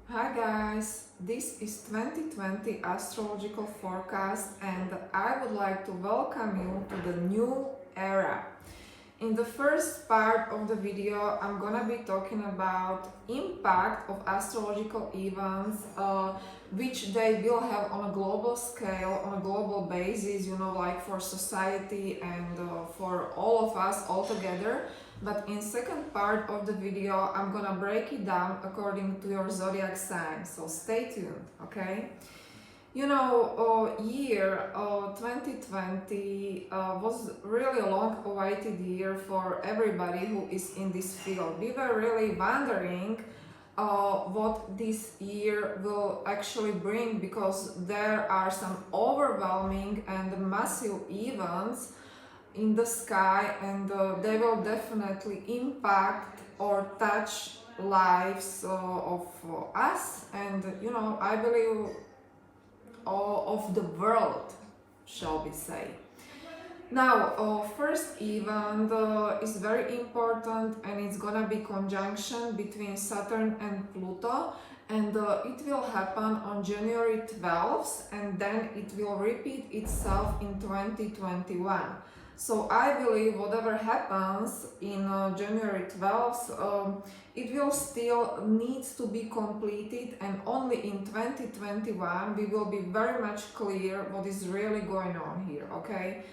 Hi guys, this is 2020 astrological forecast and I would like to welcome you to the new era. In the first part of the video, I'm gonna be talking about impact of astrological events, which they will have on a global scale, on a global basis, like for society and for all of us all together. But in second part of the video, I'm gonna break it down according to your zodiac sign. So stay tuned, okay? Year 2020 was really a long-awaited year for everybody who is in this field. We were really wondering what this year will actually bring because there are some overwhelming and massive events in the sky and they will definitely impact or touch lives of us and I believe of the world, shall we say. Now, first event is very important and it's gonna be conjunction between Saturn and Pluto, and it will happen on January 12th and then it will repeat itself in 2021. So I believe whatever happens in January 12th, it will still needs to be completed, and only in 2021 we will be very much clear what is really going on here, okay?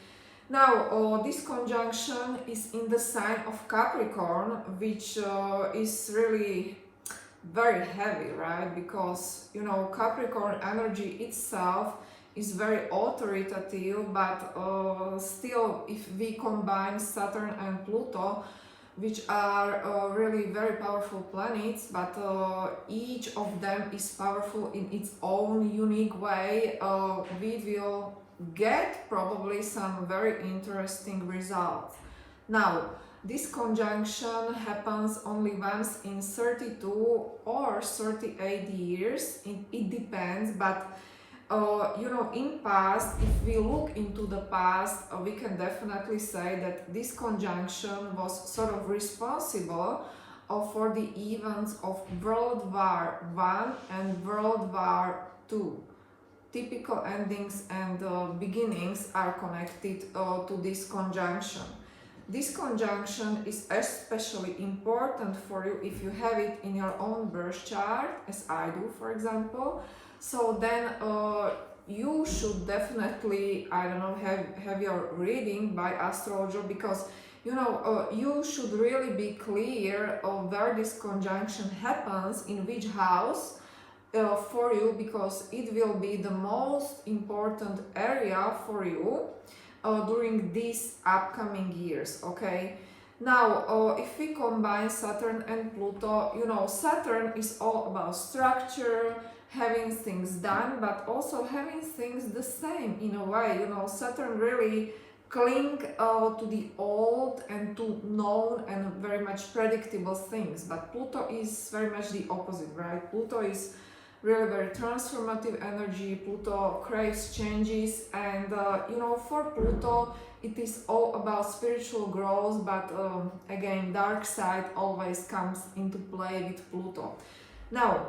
Now, this conjunction is in the sign of Capricorn, which is really very heavy, right? Because, Capricorn energy itself is very authoritative, but still, if we combine Saturn and Pluto, which are really very powerful planets, but each of them is powerful in its own unique way, we will get probably some very interesting results. Now, this conjunction happens only once in 32 or 38 years, it depends, but in past, if we look into the past, we can definitely say that this conjunction was sort of responsible for the events of World War I and World War II. Typical endings and beginnings are connected to this conjunction. This conjunction is especially important for you if you have it in your own birth chart, as I do, for example. So then you should definitely, have your reading by astrologer, because you should really be clear of where this conjunction happens, in which house, for you, because it will be the most important area for you during these upcoming years, okay? Now, if we combine Saturn and Pluto, Saturn is all about structure, having things done, but also having things the same in a way. Saturn really cling to the old and to known and very much predictable things, but Pluto is very much the opposite, right? Pluto is really very transformative energy. Pluto craves changes, and for Pluto it is all about spiritual growth, but again, dark side always comes into play with Pluto. Now,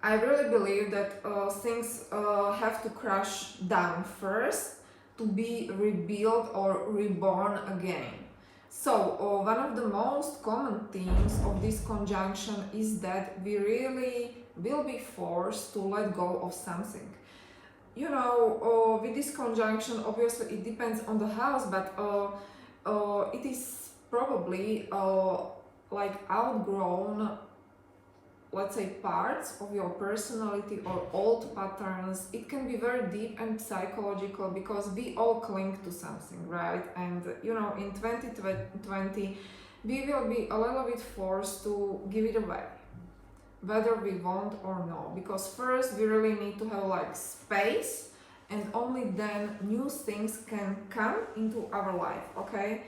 I really believe that things have to crash down first to be rebuilt or reborn again. So, one of the most common themes of this conjunction is that we really will be forced to let go of something. With this conjunction, obviously it depends on the house, but it is probably like outgrown, let's say, parts of your personality or old patterns. It can be very deep and psychological because we all cling to something, right? And in 2020 we will be a little bit forced to give it away, whether we want or no, because first we really need to have like space, and only then new things can come into our life, okay?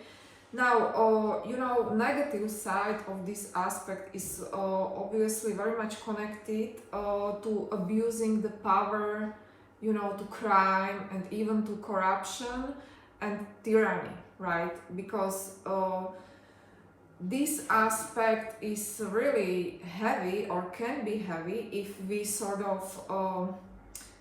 Now, negative side of this aspect is obviously very much connected to abusing the power, to crime and even to corruption and tyranny, right? Because this aspect is really heavy, or can be heavy, if we sort of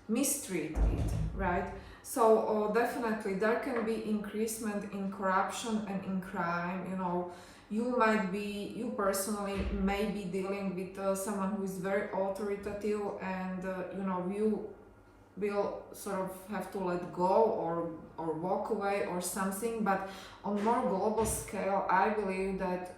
mistreat it, right? So definitely there can be increasement in corruption and in crime. You know, you personally may be dealing with someone who is very authoritative, and you know, you will sort of have to let go, or walk away or something. But on more global scale, I believe that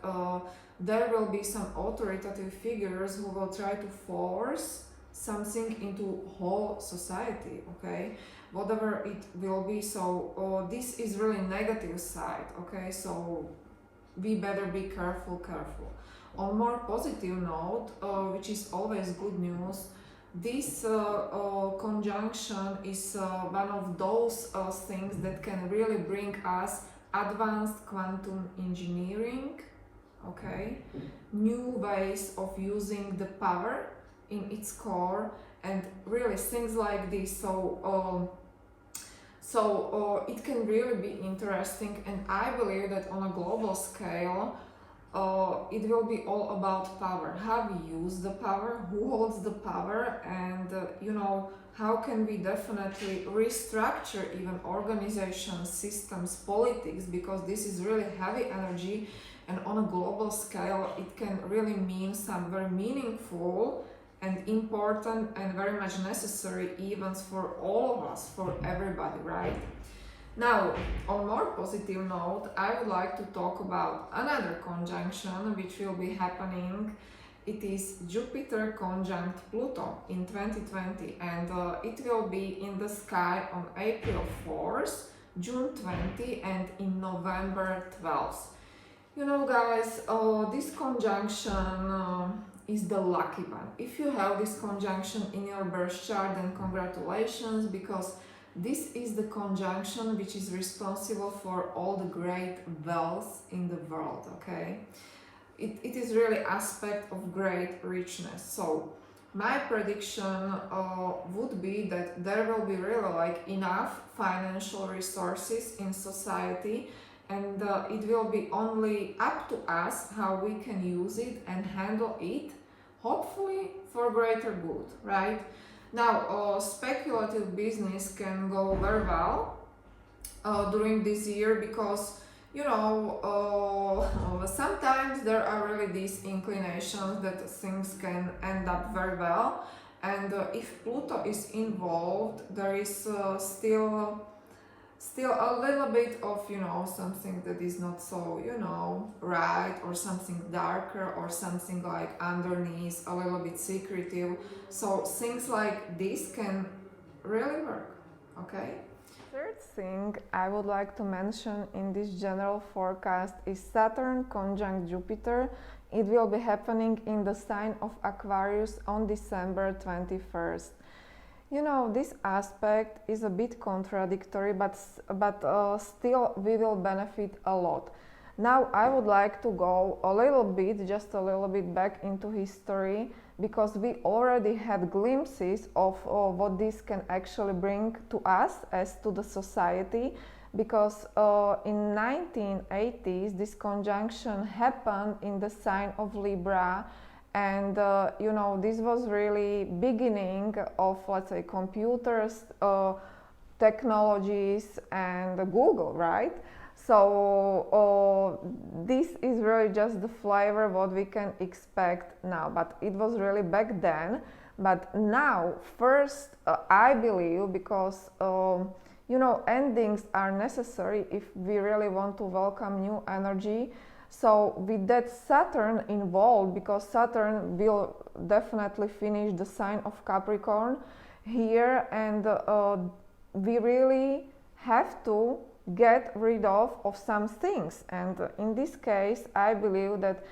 there will be some authoritative figures who will try to force something into whole society, okay, whatever it will be. So this is really negative side, okay, so we better be careful. On more positive note, which is always good news, this conjunction is one of those things that can really bring us advanced quantum engineering, okay, new ways of using the power in its core, and really things like this. So it can really be interesting, and I believe that on a global scale, it will be all about power, how we use the power, who holds the power, and you know, how can we definitely restructure even organizations, systems, politics, because this is really heavy energy, and on a global scale it can really mean some very meaningful and important and very much necessary events for all of us, for everybody, right? Now, on more positive note, I would like to talk about another conjunction which will be happening. It is Jupiter conjunct Pluto in 2020, and it will be in the sky on April 4th, June 20, and in November 12th. You know, guys, this conjunction is the lucky one. If you have this conjunction in your birth chart, then congratulations, because this is the conjunction which is responsible for all the great wealth in the world, okay? It is really aspect of great richness. So my prediction would be that there will be really like enough financial resources in society, and it will be only up to us how we can use it and handle it, hopefully for greater good, right? Now, speculative business can go very well during this year, because you know, sometimes there are really these inclinations that things can end up very well, and if Pluto is involved, there is still a little bit of, you know, something that is not so, you know, right, or something darker, or something like underneath, a little bit secretive. So things like this can really work, okay? Third thing I would like to mention in this general forecast is Saturn conjunct Jupiter. It will be happening in the sign of Aquarius on December 21st. You know, this aspect is a bit contradictory, but still we will benefit a lot. Now I would like to go just a little bit back into history, because we already had glimpses of what this can actually bring to us as to the society, because in 1980s this conjunction happened in the sign of Libra. And you know, this was really beginning of, let's say, computers, technologies, and Google, right? So this is really just the flavor what we can expect now, but it was really back then. But now, first, I believe, because you know, endings are necessary if we really want to welcome new energy. So with that Saturn involved, because Saturn will definitely finish the sign of Capricorn here, and we really have to get rid of some things. And in this case, I believe that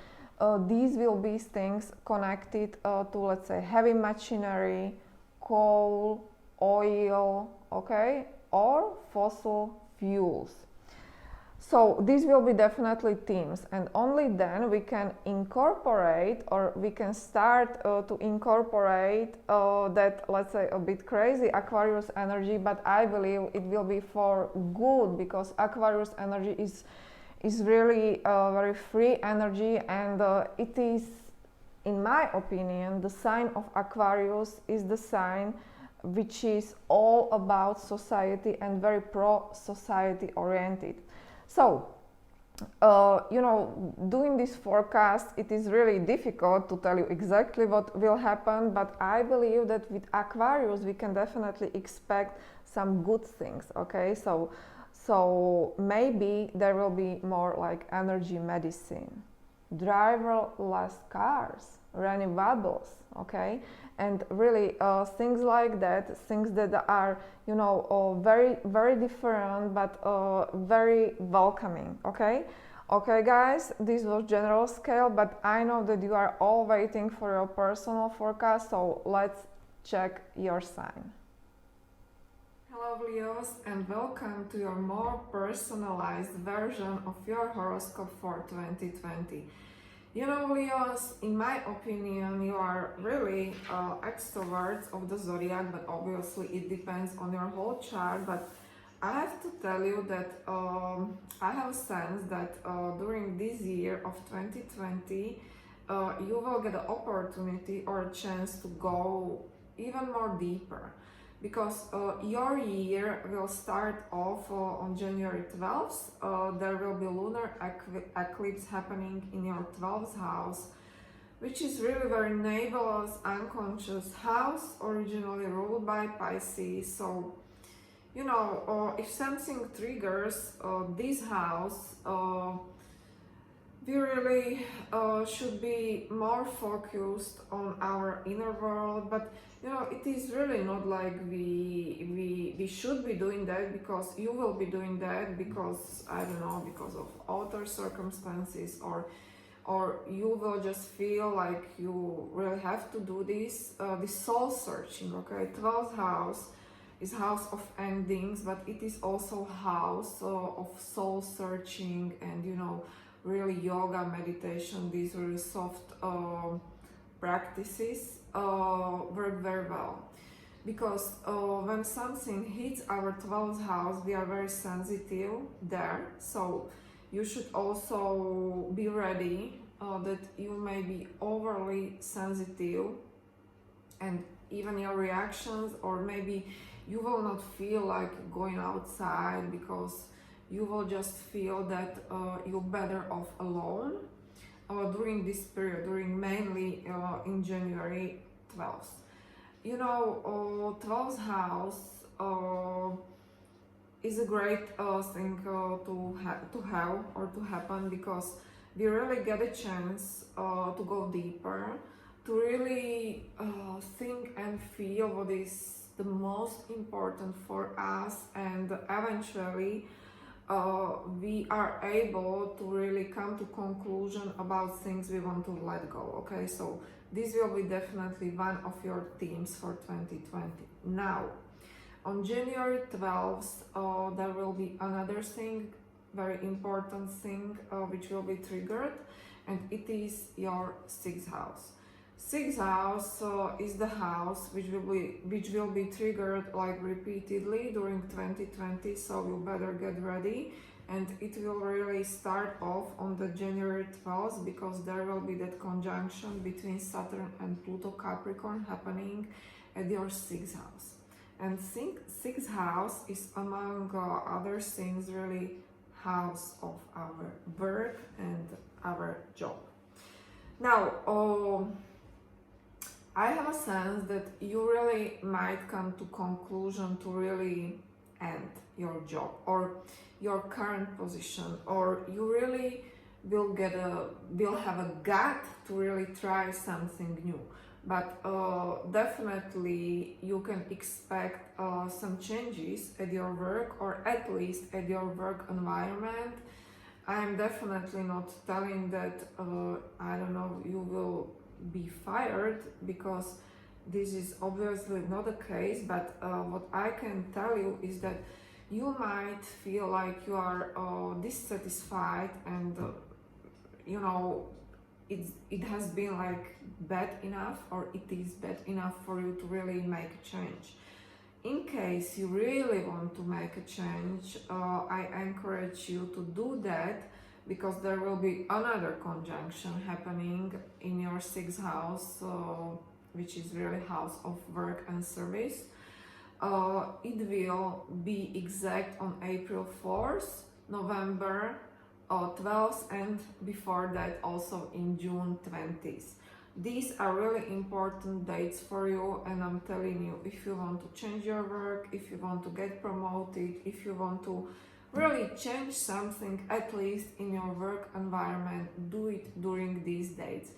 these will be things connected to, let's say, heavy machinery, coal, oil, okay, or fossil fuels. So these will be definitely themes, and only then we can incorporate, or we can start to incorporate that, let's say, a bit crazy Aquarius energy, but I believe it will be for good, because Aquarius energy is really a very free energy, and it is, in my opinion, the sign of Aquarius is the sign which is all about society and very pro-society oriented. So, doing this forecast, it is really difficult to tell you exactly what will happen, but I believe that with Aquarius we can definitely expect some good things, okay? So maybe there will be more like energy medicine, driverless cars, renewables, okay? And really things like that, things that are, very, very different, but very welcoming, okay? Okay, guys, this was general scale, but I know that you are all waiting for your personal forecast, so let's check your sign. Hello, Leos, and welcome to your more personalized version of your horoscope for 2020. Leos, in my opinion, you are really extroverts of the zodiac, but obviously it depends on your whole chart. But I have to tell you that I have a sense that during this year of 2020, you will get an opportunity or a chance to go even more deeper. Because your year will start off on January 12th. There will be lunar eclipse happening in your 12th house, which is really very nebulous, unconscious house, originally ruled by Pisces. So, if something triggers this house, we really should be more focused on our inner world. But it is really not like we should be doing that, because you will be doing that because, I don't know, because of outer circumstances, or you will just feel like you really have to do this soul searching, okay? 12th house is house of endings, but it is also house of soul searching, and really yoga, meditation, these really soft practices work very well. Because when something hits our 12th house, we are very sensitive there. So you should also be ready that you may be overly sensitive, and even your reactions, or maybe you will not feel like going outside, because you will just feel that you're better off alone during this period, during mainly in January 12th. 12th house is a great thing to have or to happen, because we really get a chance to go deeper, to really think and feel what is the most important for us, and eventually we are able to really come to conclusion about things we want to let go, okay? So this will be definitely one of your themes for 2020. Now, on January 12th, there will be another thing, very important thing, which will be triggered, and it is your 6th house. 6th house is the house which will be triggered like repeatedly during 2020, so you better get ready. And it will really start off on the January 12th, because there will be that conjunction between Saturn and Pluto Capricorn happening at your 6th house. And 6th house is, among other things, really house of our work and our job. Now, I have a sense that you really might come to conclusion to really end your job or your current position, or you really will have a gut to really try something new. But definitely you can expect some changes at your work, or at least at your work environment. I'm definitely not telling that you will be fired, because this is obviously not the case. But what I can tell you is that you might feel like you are dissatisfied, and it has been like bad enough, or it is bad enough for you to really make a change. In case you really want to make a change, I encourage you to do that, because there will be another conjunction happening in your sixth house, which is really house of work and service. It will be exact on April 4th, November 12th, and before that also in June 20th. These are really important dates for you, and I'm telling you, if you want to change your work, if you want to get promoted, if you want to really change something, at least in your work environment, do it during these dates.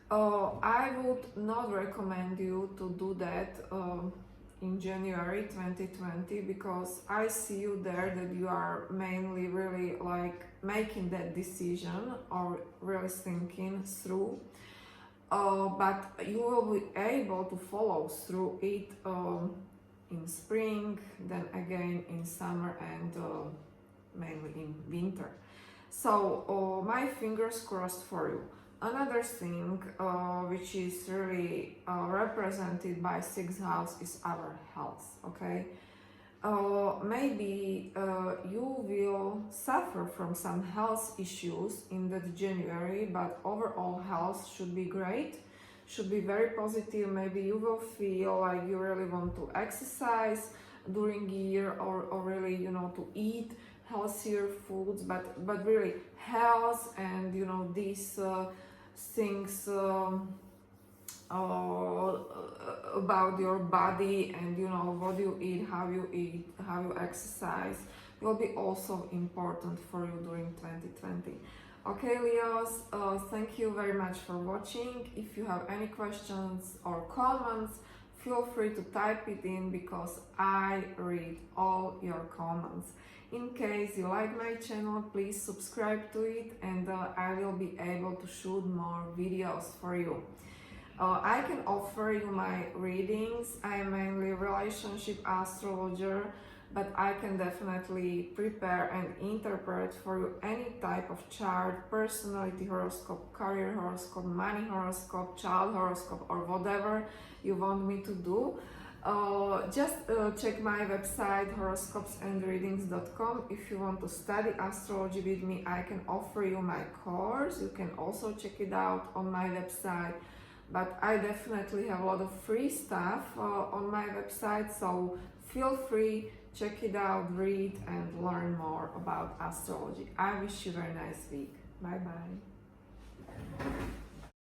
I would not recommend you to do that in January 2020, because I see you there that you are mainly really like making that decision or really thinking through, but you will be able to follow through it in spring, then again in summer, and mainly in winter. So my fingers crossed for you. Another thing which is really represented by sixth house is our health. Okay, maybe you will suffer from some health issues in that January, but overall health should be great, should be very positive. Maybe you will feel like you really want to exercise during the year, or really, you know, to eat healthier foods, but really health and, you know, these things about your body, and you know, what you eat, how you exercise, will be also important for you during 2020. Okay, Leos, thank you very much for watching. If you have any questions or comments, feel free to type it in, because I read all your comments. In case you like my channel, please subscribe to it, and I will be able to shoot more videos for you. I can offer you my readings. I am mainly relationship astrologer, but I can definitely prepare and interpret for you any type of chart, personality horoscope, career horoscope, money horoscope, child horoscope, or whatever you want me to do. Just check my website horoscopesandreadings.com. If you want to study astrology with me, I can offer you my course. You can also check it out on my website, but I definitely have a lot of free stuff on my website, so feel free, check it out, read and learn more about astrology. I wish you a very nice week. Bye bye.